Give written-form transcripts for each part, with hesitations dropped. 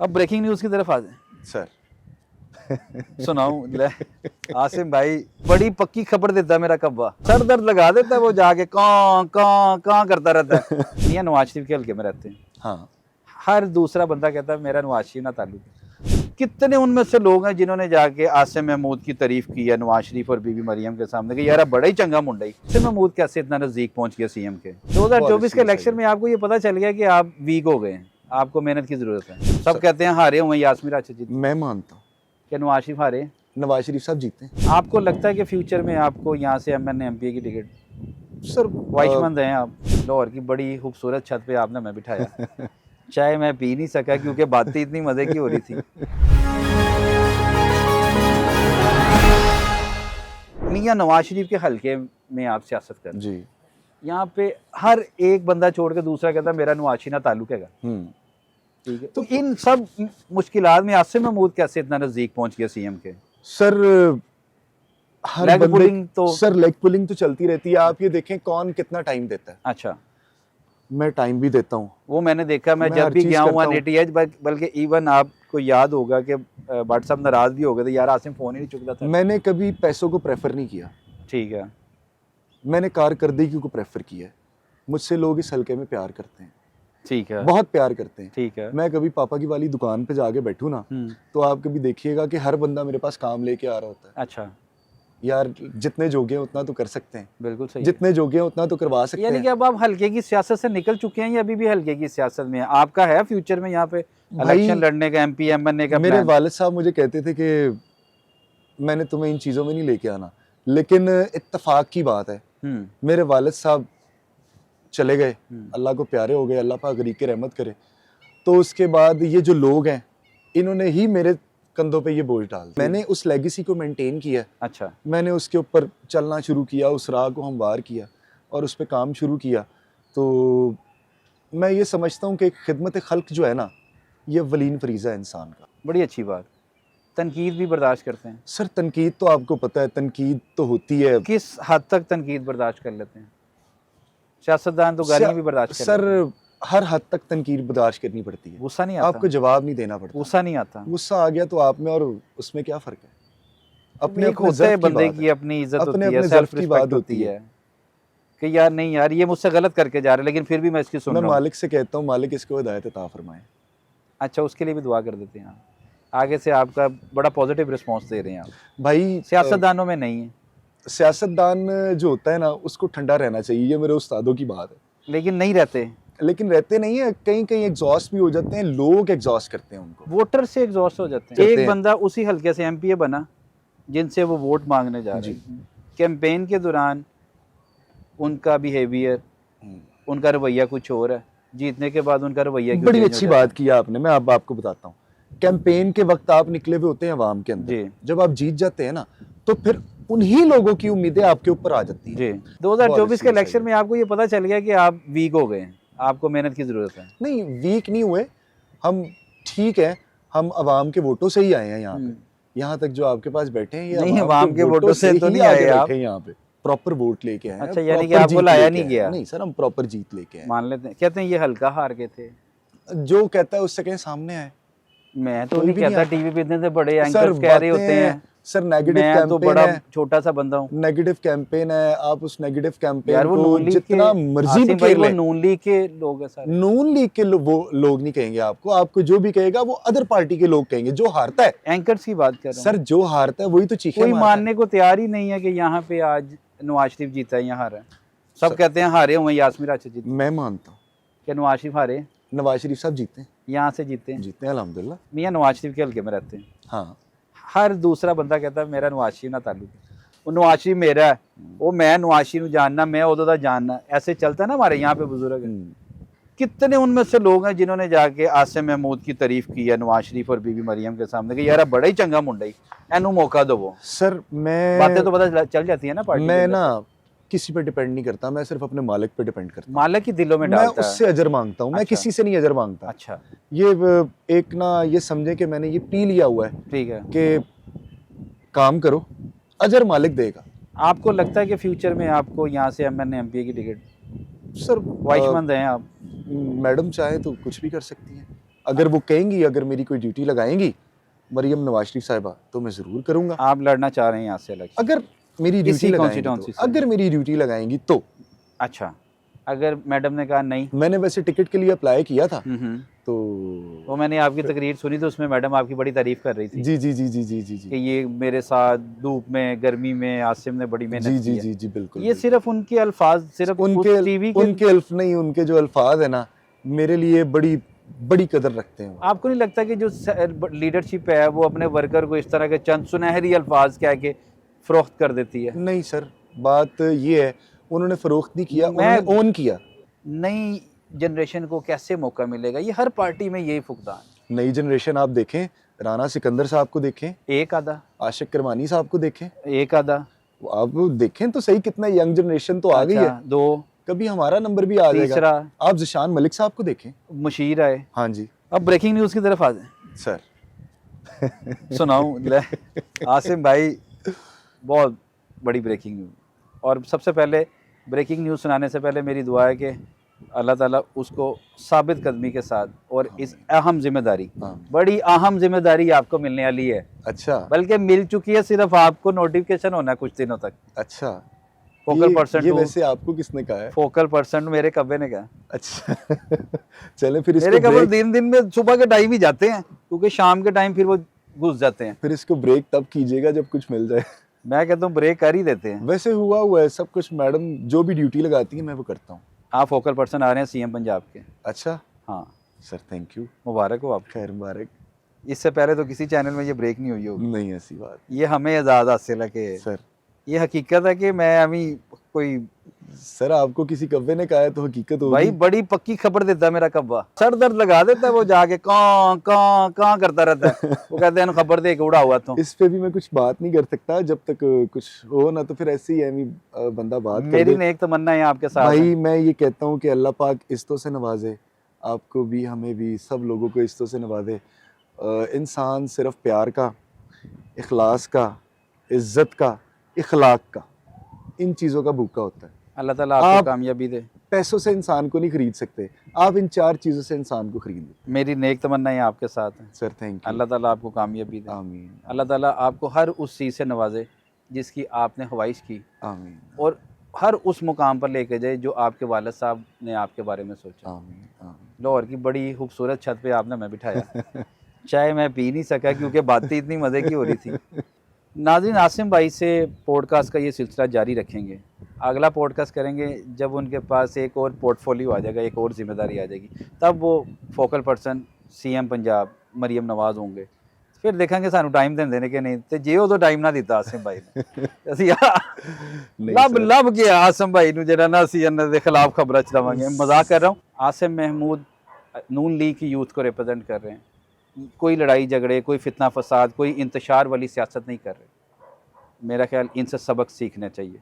अब breaking news की तरफ आ जाए सर। सुनाऊं ले आसिम भाई बड़ी पक्की खबर देता है मेरा कब्बा, सर दर्द लगा देता है वो जाके कौं कौं कौं करता रहता है। मियां नवाज शरीफ के हल्के में रहते हैं, हाँ हर दूसरा बंदा कहता है मेरा नवाज शरीफ ना ताल्लुक है। कितने उनमें से लोग हैं जिन्होंने जाके आसिम महमूद की तारीफ की है नवाज शरीफ और बीबी मरियम के सामने कि यार बड़ा ही चंगा मुंडा ही। आसिम महमूद कैसे इतना नजदीक पहुंच गया सीएम के? 2024 के इलेक्शन में आपको ये पता चल गया कि आप वीक हो गए हैं, आपको मेहनत की जरूरत है। सब कहते हैं हारे हुए यास्मीन राशिद जी, मैं मानता हूँ कि नवाज शरीफ हारे। नवाज शरीफ साहब जीते। आपको लगता है कि फ्यूचर में आपको यहाँ से एमएनए एमपी की टिकट? सर ख्वाहिशमंद हैं आप। लाहौर की बड़ी खूबसूरत छत पे आपने मैं बिठाया, चाय मैं पी नहीं सका क्योंकि बातें इतनी मजे की हो रही थी। मियां नवाज शरीफ के हल्के में आप सियासत कर जी। यहाँ पे हर एक बंदा छोड़ के दूसरा कहता है मेरा नवाज शरीफ ना ताल्लुक है। ठीक है, तो इन सब मुश्किलात में आसिम महमूद कैसे इतना नजदीक पहुंच गया सीएम के? सर हर लेग बंदे पुलिंग तो सर लेग पुलिंग तो चलती रहती है। आप ये देखें कौन कितना टाइम देता है। अच्छा, मैं टाइम भी देता हूँ। वो मैंने देखा, मैं मैं जब हर भी चीज़ गया हूँ करता हूँ। नेटीएज, बल्कि इवन आपको याद होगा कि भट्ट साहब नाराज भी हो गए थे, यार आसिम फोन ही नहीं चुकता था। मैंने कभी पैसों को प्रेफर नहीं किया, ठीक है, मैंने कारकर्दगी को प्रेफर किया है। मुझसे लोग इस हल्के में प्यार करते हैं, ठीक है, बहुत प्यार करते हैं। ठीक है। मैं कभी पापा की वाली दुकान पे जाके बैठूं ना, तो आप कभी देखिएगा कि हर बंदा मेरे पास काम लेके आ रहा होता है। अच्छा, यार जितने जोगे हैं उतना तो कर सकते हैं, बिल्कुल सही। जितने जोगे हैं उतना तो करवा सकते यानी हैं। कि अब आप हल्के की सियासत से निकल चुके हैं या अभी भी हल्के की सियासत में हैं? आपका है फ्यूचर में यहाँ पे इलेक्शन लड़ने का, एमपी एमएनए का मेरे प्लान? वालिद साहब मुझे कहते थे कि मैंने तुम्हें इन चीज़ों में नहीं लेके आना, लेकिन इत्तेफाक की बात है मेरे वालिद साहब चले गए, अल्लाह को प्यारे हो गए, अल्लाह पाक गरीक रहमत करे। तो उसके बाद ये जो लोग हैं इन्होंने ही मेरे कंधों पे ये बोझ डाल दिया। मैंने उस लेगेसी को मेंटेन किया। अच्छा, मैंने उसके ऊपर चलना शुरू किया, उस राह को हमवार किया और उस पर काम शुरू किया। तो मैं ये समझता हूँ कि खिदमत खल्क जो है ना, ये वलीन फरीज़ा है इंसान का। बड़ी अच्छी बात। तनकीद भी बर्दाश्त करते हैं? सर तनकीद तो आपको पता है, तनकीद तो होती है। किस हद तक तनकीद बर्दाश्त कर लेते हैं? सियासतदान तो गालियां भी बर्दाश्त कर लेते हैं। सर हर हद तक तनकीद बर्दाश्त करनी पड़ती है। गुस्सा नहीं आता? आपको जवाब नहीं देना पड़ता। गुस्सा नहीं आता? गुस्सा आ गया तो आप में और उसमें क्या फ़र्क है? अपने एक होता है बंदे की अपनी इज्जत होती है, सेल्फ रिस्पेक्ट होती है कि यार नहीं यार ये मुझसे गलत करके जा रहे हैं, लेकिन फिर भी मैं इसकी सुन मैं रहा हूं। मालिक से कहता हूँ मालिक इसको हिदायत अता फरमाए। अच्छा, उसके लिए भी दुआ कर देते हैं आप? आगे से आपका बड़ा पॉजिटिव रिस्पॉन्स दे रहे हैं आप। भाई सियासतदानों में नहीं है, सियासतदान जो होता है ना उसको ठंडा रहना चाहिए, ये मेरे उस्तादों की बात है। लेकिन नहीं रहते, लेकिन रहते नहीं है, कहीं कहीं एग्जॉस्ट भी हो जाते हैं, लोग एग्जॉस्ट करते हैं उनको। वोटर से एग्जॉस्ट हो जाते हैं। एक बंदा उसी हल्के से एमपीए बना जिनसे वो वोट मांगने जा रहे हैं, कैंपेन के दौरान उनका बिहेवियर, उनका रवैया कुछ और है, जीतने के बाद उनका रवैया क्यों? बड़ी अच्छी बात की आपने, मैं अब आपको बताता हूँ। कैंपेन के वक्त आप निकले हुए होते हैं अवाम के अंदर, जब आप जीत जाते हैं ना तो फिर उन्हीं लोगों की उम्मीदें आपके ऊपर आ जाती हैं। 2024 के इलेक्शन में आपको ये पता चल गया कि आप वीक हो गए हैं, आपको मेहनत की जरूरत है। नहीं, वीक नहीं हुए हम, ठीक है, हम अवाम के वोटों से ही आए हैं यहाँ पे। यहाँ तक जो आपके पास बैठे हैं ये नहीं, अवाम के वोटों से तो नहीं आए आप, यहाँ पे प्रॉपर वोट लेके आए हैं। अच्छा, यानी कि आपको लाया नहीं गया? नहीं सर, हम प्रॉपर जीत लेके आए। मान लेते हैं, कहते हैं ये हल्का हार गए थे। जो कहता है उससे कहीं सामने आए। मैं तो नहीं कहता, टीवी पे इतने से बड़े एंकर्स कह रहे होते हैं सर नेगेटिव कैंपेन, तो बड़ा छोटा सा बंदा हूँ। नेगेटिव कैंपेन है, आप उस नेगेटिव कैंपेन यार को जितना मर्जी बिखेर लें। नून लीग के लोग हैं सारे। नून लीग के वो लोग नहीं कहेंगे आपको, आपको जो भी कहेगा वो अदर पार्टी के लोग कहेंगे। जो हारता है, एंकर्स की बात कर रहा हूं सर, जो हारता है वही तो चीखे कोई मानने को तैयार ही नहीं है कि यहाँ पे आज नवाज शरीफ जीता है या हारा है। सब कहते हैं हारे हुए यास्मीन राशिद जी। मैं मानता हूँ कि नवाज शरीफ हारे, नवाज शरीफ साहब जीते, यहाँ से जीते हैं अल्हम्दुलिल्लाह। मियां नवाज शरीफ के हल्के में रहते हैं, हाँ। हर दूसरा बंदा कहता है मेरा नवाज शरीफ ना ताल्लुक है, वो नवाज शरीफ मेरा है, वो मैं नवाज शरीफ जानना, मैं उदों दा जानना, ऐसे चलता है ना हमारे यहाँ पे बुजुर्ग। कितने उनमें से लोग हैं जिन्होंने जाके आसिम महमूद की तारीफ की है नवाज शरीफ और बीबी मरियम के सामने कि यार बड़ा ही चंगा मुंडा ही, एनू मौका दो। वो सर मैं बातें तो पता चल जाती है ना पार्टी। मैं ना किसी पे डिपेंड नहीं करता, मैं सिर्फ अपने मालिक पे डिपेंड करता हूँ। मालिक की दिलों में डालता है, मैं उससे अजर मांगता हूँ। मैं किसी से नहीं अजर मांगता। अच्छा, ये एक ना ये समझे कि मैंने ये पी लिया हुआ है, ठीक है, कि काम करो, अजर मालिक देगा। आपको लगता है कि फ्यूचर में आपको यहाँ से एमएनए एमपी की टिकट? सर ख्वाहिशमंद हैं आप? मैडम चाहे तो कुछ भी कर सकती हैं। अगर वो कहेंगी, अगर मेरी कोई ड्यूटी लगाएंगी मरियम नवाज शरीफ साहिबा, तो मैं ज़रूर करूँगा। आप लड़ना चाह रहे हैं यहाँ से इलेक्शन? अगर मेरी ड्यूटी इसी लगाएंगी constituency तो, से? अगर मेरी ड्यूटी लगाएंगी तो। अच्छा, अगर मैडम ने कहा नहीं? मैंने वैसे टिकट के लिए अप्लाई किया था, तो वो मैंने आपकी तकरीर सुनी तो उसमें मैडम आपकी बड़ी तारीफ कर रही थी जी जी जी जी जी जी कि जी ये मेरे साथ धूप में गर्मी में आसिम ने बड़ी जी मेहनत जी की है। जी जी बिल्कुल ये बिल्कुल। सिर्फ उनके अल्फाज, सिर्फ उनके टीवी के उनके अल्फ नहीं, उनके जो अल्फाज है ना, मेरे लिए बड़ी बड़ी कदर रखते हैं वो। आपको नहीं लगता कि जो लीडरशिप है वो अपने वर्कर को इस तरह के चंद सुनहरी अल्फाज कह के फरोख्त कर देती है? नहीं सर, बात ये है, उन्होंने फरोख्त नहीं किया, मैं- उन्होंने ओन किया। नई जनरेशन को कैसे मौका मिलेगा? ये हर पार्टी में यही फुकदान। नई जनरेशन आप देखें, राना सिकंदर साहब को देखें, एक आधा, आशिक करमानी साहब को देखें, एक आधा, आप देखें तो सही, कितना यंग जनरेशन तो आ गई है। अच्छा, दो, कभी हमारा नंबर भी आ जाएगा। तीसरा आप जिशान मलिक साहब को देखें। मुशीर आए। हाँ जी अब ब्रेकिंग न्यूज़ की तरफ आ जाए। सर। सुनाऊं? ले, आसिम भाई, बहुत बड़ी ब्रेकिंग न्यूज़। और सबसे पहले ब्रेकिंग न्यूज़ सुनाने से पहले मेरी दुआ है कि अल्लाह ताला उसको साबित कदमी के साथ और इस अहम जिम्मेदारी, बड़ी अहम जिम्मेदारी आपको मिलने वाली है, अच्छा बल्कि मिल चुकी है, सिर्फ आपको नोटिफिकेशन होना है कुछ दिनों तक। अच्छा, फोकल पर्सन ये टू, वैसे आपको किसने कहा है? फोकल पर्सन मेरे कब्बे ने कहा। अच्छा। चले फिर मेरे इसको कब्बे ब्रेक, दिन में सुबह के टाइम ही जाते हैं, क्योंकि शाम के टाइम फिर वो घुस जाते हैं। फिर इसको ब्रेक तब कीजिएगा जब कुछ मिल जाए। मैं कहता हूँ ब्रेक कर ही देते हैं। वैसे हुआ है सब कुछ, मैडम जो भी ड्यूटी लगाती है मैं वो करता हूँ। आप फोकल पर्सन आ रहे हैं सीएम पंजाब के। अच्छा हाँ सर, थैंक यू, मुबारक हो आप। खैर मुबारक। इससे पहले तो किसी चैनल में ये ब्रेक नहीं हुई होगी। नहीं ऐसी बात ये हमें आज़ाद हासिल है कि सर। ये हकीकत है कि मैं अभी कोई सर आपको किसी कब्बे ने कहा है तो हकीकत होगी। भाई बड़ी पक्की खबर देता है मेरा कब्बा, सर दर्द लगा देता है वो जाके कां कां कां करता रहता है। वो कहते हैं खबर दे के उड़ा हुआ तो। इस पे भी मैं कुछ बात नहीं कर सकता जब तक कुछ हो ना, तो फिर ऐसे ही है बंदा बात कर मेरी दे। नेक तमन्ना है आपके साथ भाई है। मैं ये कहता हूँ कि अल्लाह पाक इज्जतों से नवाजे, आपको भी, हमें भी, सब लोगों को इज्जतों से नवाजे। इंसान सिर्फ प्यार का, इखलास का, इज्जत का, इखलाक का, इन चीज़ों का भूखा होता है। अल्लाह ताला आपको आप- कामयाबी दे। पैसों से इंसान को नहीं खरीद सकते, आप इन 4 चीज़ों से इंसान को खरीद लो। मेरी नेक तमन्ना है आपके साथ है। Sir thank you. अल्लाह ताला आपको कामयाबी दे। आमीन अल्लाह ताला आपको हर उस चीज़ से नवाजे जिसकी आपने ख्वाहिश की, आमीन और हर उस मुकाम पर लेके जाए जो आपके वालिद साहब ने आपके बारे में सोचा। आमीन आमीन। लाहौर की बड़ी खूबसूरत छत पे आपने मैं बिठाया। चाय मैं पी नहीं सका क्योंकि बातें इतनी मज़े की हो रही थी। नाज़रीन, आसिम भाई से पॉडकास्ट का ये सिलसिला जारी रखेंगे। अगला पॉडकास्ट करेंगे जब उनके पास एक और पोर्टफोलियो आ जाएगा, एक और जिम्मेदारी आ जाएगी, तब वो focal person CM Punjab Maryam Nawaz होंगे। फिर देखेंगे सानू टाइम देने के नहीं तो जे उदो टाइम ना दिता आसिम भाई ने। ਅਸੀਂ नहीं ਲੱਭ सर। ਲੱਭ ਕੇ ਆਸਿਮ ਭਾਈ ਨੂੰ ਜਿਹੜਾ ਨਾ ਅਸੀਂ ਇਹਨਾਂ ਦੇ ਖਿਲਾਫ ਖਬਰਾਂ ਚਲਾਵਾਂਗੇ। मजाक कर रहा हूँ। आसिम महमूद नून लीग की यूथ को रिप्रेजेंट कर रहे हैं। कोई लड़ाई झगड़े, कोई फितना फसाद, कोई इंतशार वाली सियासत नहीं कर रहे। मेरा ख्याल इनसे सबक सीखना चाहिए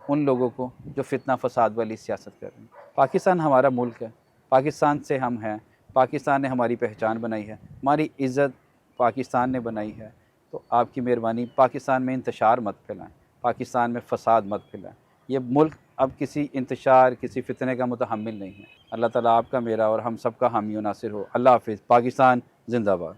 उन लोगों को जो फितना फसाद वाली सियासत कर रहे हैं। पाकिस्तान हमारा मुल्क है, पाकिस्तान से हम हैं, पाकिस्तान ने हमारी पहचान बनाई है, हमारी इज़्ज़त पाकिस्तान ने बनाई है। तो आपकी मेहरबानी पाकिस्तान में इंतशार मत फैलाएं, पाकिस्तान में फसाद मत फैलाएं। ये मुल्क अब किसी इंतशार, किसी फितने का मुतहम्मिल नहीं है। अल्लाह ताला आपका, मेरा और हम सब का हामी और नासिर हो। अल्लाह हाफिज़। पाकिस्तान जिंदाबाद।